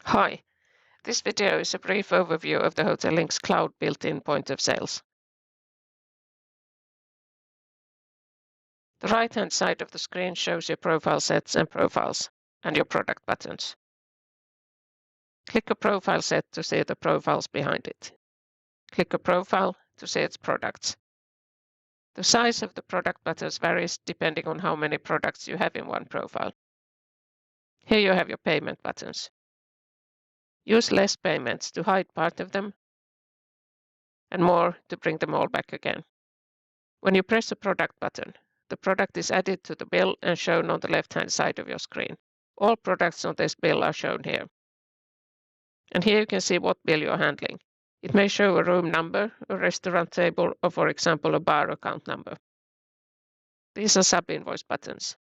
Hi, this video is a brief overview of the Hotellinx Cloud built-in point of sales. The right-hand side of the screen shows your profile sets and profiles, and your product buttons. Click a profile set to see the profiles behind it. Click a profile to see its products. The size of the product buttons varies depending on how many products you have in one profile. Here you have your payment buttons. Use less payments to hide part of them, and more to bring them all back again. When you press a product button, the product is added to the bill and shown on the left-hand side of your screen. All products on this bill are shown here. And here you can see what bill you're handling. It may show a room number, a restaurant table, or for example, a bar account number. These are sub-invoice buttons.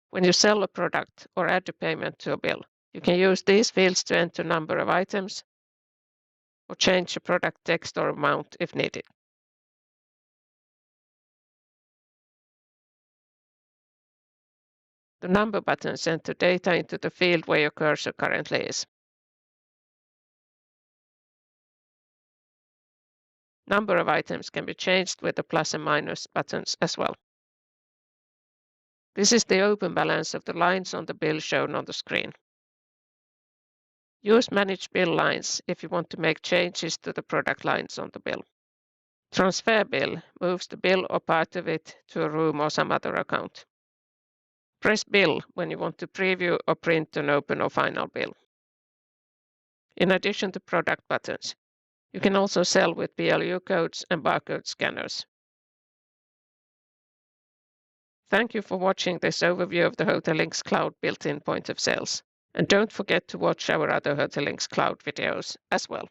When you sell a product or add a payment to a bill, you can use these fields to enter number of items or change the product text or amount if needed. The number buttons enter data into the field where your cursor currently is. Number of items can be changed with the plus and minus buttons as well. This is the open balance of the lines on the bill shown on the screen. Use Manage Bill Lines if you want to make changes to the product lines on the bill. Transfer Bill moves the bill or part of it to a room or some other account. Press Bill when you want to preview or print an open or final bill. In addition to product buttons, you can also sell with BLU codes and barcode scanners. Thank you for watching this overview of the Hotellinx Cloud built-in point of sales. And don't forget to watch our other Hotellinx Cloud videos as well.